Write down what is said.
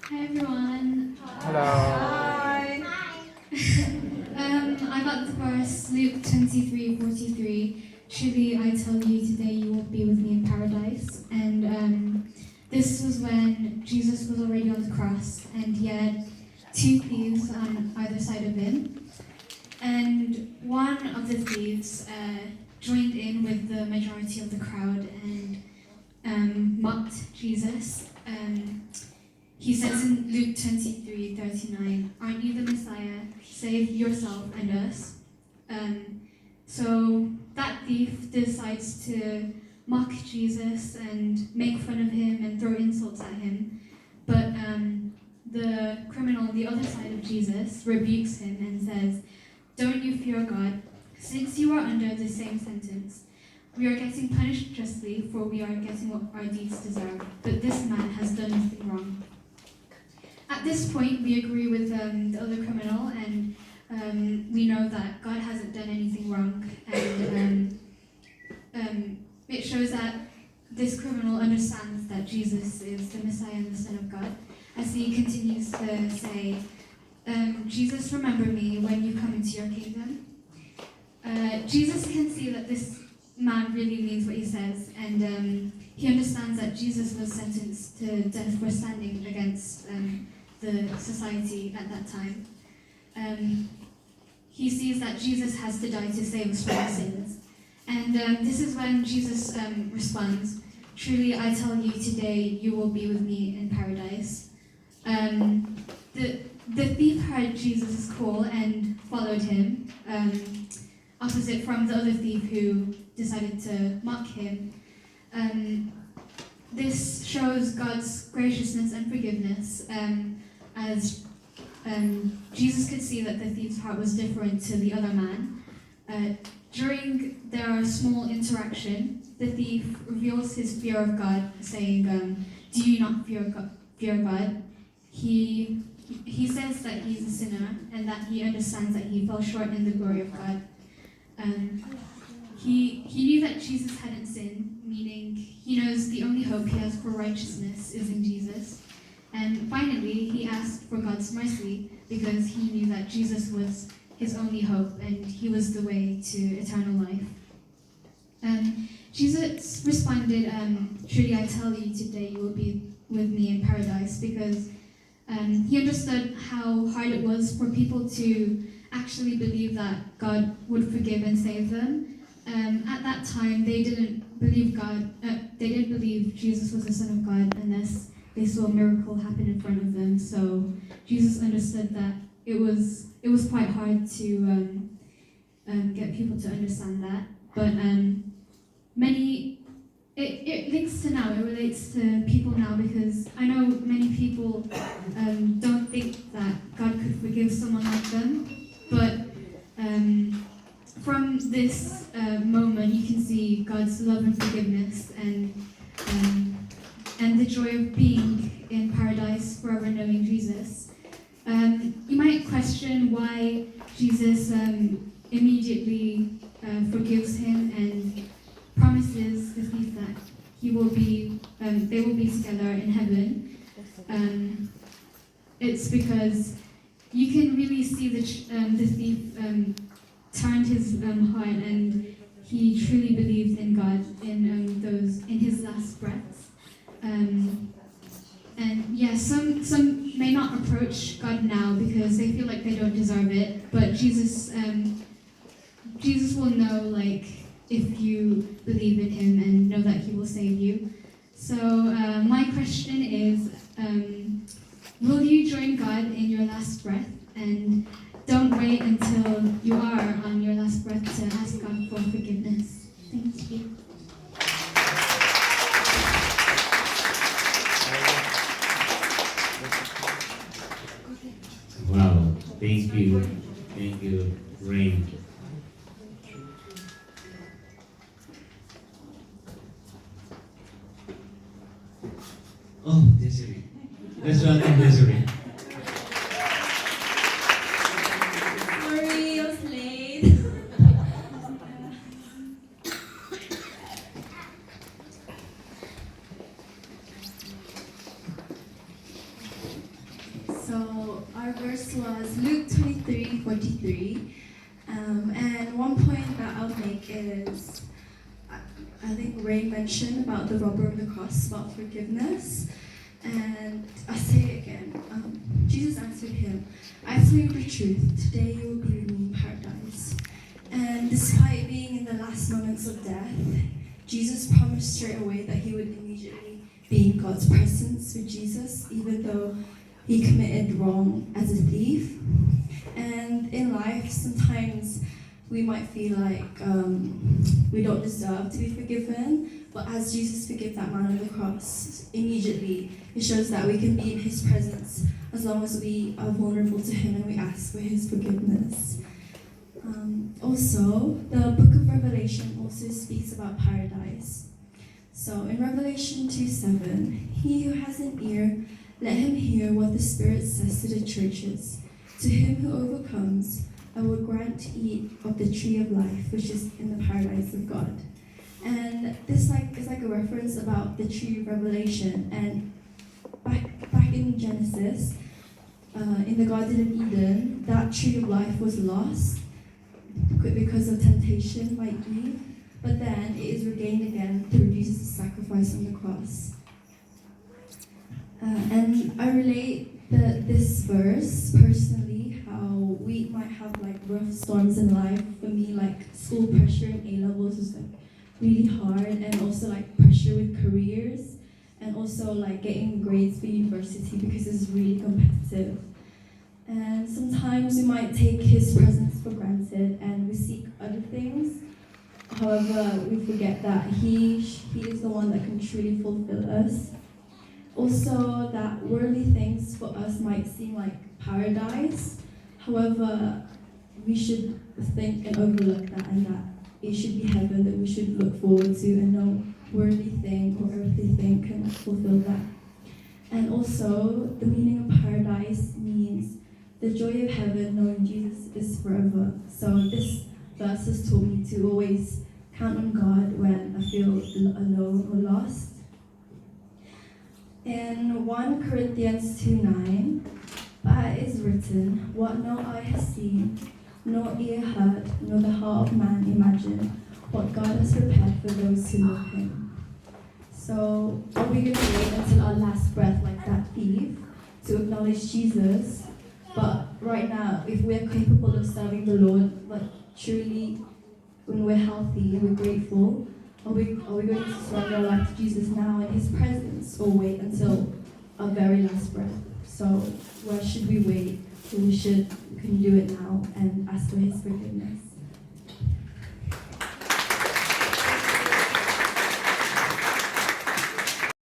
Hi everyone. Hello. Hi. I got the verse Luke 23:43. Truly I tell you, today you will be with me in paradise. And this was when Jesus was already on the cross, and he had two thieves on either side of him. And one of the thieves joined in with the majority of the crowd and mocked Jesus. He says in Luke 23:39, "Aren't you the Messiah? Save yourself and us." So that thief decides to mock Jesus and make fun of him and throw insults at him. But the criminal on the other side of Jesus rebukes him and says, "Don't you fear God, since you are under the same sentence. We are getting punished justly, for we are getting what our deeds deserve. But this man has done nothing wrong." At this point, we agree with the other criminal, and we know that God hasn't done anything wrong. And it shows that this criminal understands that Jesus is the Messiah and the Son of God, as he continues to say, "Jesus, remember me when you come into your kingdom." Jesus can see that this man really means what he says, and he understands that Jesus was sentenced to death for standing against the society at that time. He sees that Jesus has to die to save us from our sins. And this is when Jesus responds, "Truly I tell you, today you will be with me in paradise." The thief heard Jesus' call and followed him, opposite from the other thief who decided to mock him. This shows God's graciousness and forgiveness, as Jesus could see that the thief's heart was different to the other man. During their small interaction, the thief reveals his fear of God, saying, "Do you not fear God?" He says that he's a sinner and that he understands that he fell short in the glory of God. He knew that Jesus hadn't sinned, meaning he knows the only hope he has for righteousness is in Jesus. And finally, he asked for God's mercy because he knew that Jesus was his only hope and he was the way to eternal life. Jesus responded, "Truly I tell you, today you will be with me in paradise," because he understood how hard it was for people to actually believe that God would forgive and save them. At that time, they didn't believe Jesus was the Son of God unless they saw a miracle happen in front of them. So Jesus understood that it was quite hard to get people to understand that. But it links to now. It relates to people now, because I know many people don't think that God could forgive someone like them. But from this moment, you can see God's love and forgiveness, and the joy of being in paradise forever knowing Jesus. You might question why Jesus immediately forgives him and promises the thief that they will be together in heaven. It's because you can really see the thief turned his heart, and he truly believed in God in his last breaths. And yeah, some may not approach God now because they feel like they don't deserve it. But Jesus will know, like, if you believe in him and know that he will save you. So my question is, will you join God in your last breath? And don't wait until you are on your last breath to ask God for forgiveness. Thank you. Wow, thank you, Rain. Oh, Desiree. Let's welcome Desiree. Sorry, I was late. it's Luke 23:43. And one point that I'll make is, I think Ray mentioned about the robber on the cross, about forgiveness. And I say it again, Jesus answered him, I tell you the truth, today you will be with me in paradise. And despite being in the last moments of death, Jesus promised straight away that he would immediately be in God's presence with Jesus, even though he committed wrong as a thief. And in life, sometimes we might feel like we don't deserve to be forgiven, but as Jesus forgave that man on the cross, immediately it shows that we can be in his presence as long as we are vulnerable to him and we ask for his forgiveness. Also, the book of Revelation also speaks about paradise. So in Revelation 2:7, he who has an ear, let him hear what the Spirit says to the churches. To him who overcomes, I will grant to eat of the tree of life, which is in the paradise of God. And this is like a reference about the tree of Revelation. And back in Genesis, in the Garden of Eden, that tree of life was lost because of temptation by Eve. But then it is regained again through Jesus' sacrifice on the cross. And I relate this verse personally, how we might have like rough storms in life. For me, like school pressure in A-levels was like really hard, and also like pressure with careers, and also like getting grades for university because it's really competitive. And sometimes we might take his presence for granted and we seek other things. However, we forget that he is the one that can truly fulfill us. Also, that worldly things for us might seem like paradise. However, we should think and overlook that, and that it should be heaven that we should look forward to, and no worldly thing or earthly thing can fulfill that. And also, the meaning of paradise means the joy of heaven, knowing Jesus is forever. So this verse has taught me to always count on God when I feel alone or lost. In 1 Corinthians 2:9, but it is written, what no eye has seen, nor ear heard, nor the heart of man imagined, what God has prepared for those who love him. So, are we going to wait until our last breath like that thief to acknowledge Jesus? But right now, if we're capable of serving the Lord, like truly, when we're healthy and we're grateful, are we going to surrender our life to Jesus now in his presence, or wait until our very last breath? So where should we wait? We can do it now and ask for his forgiveness.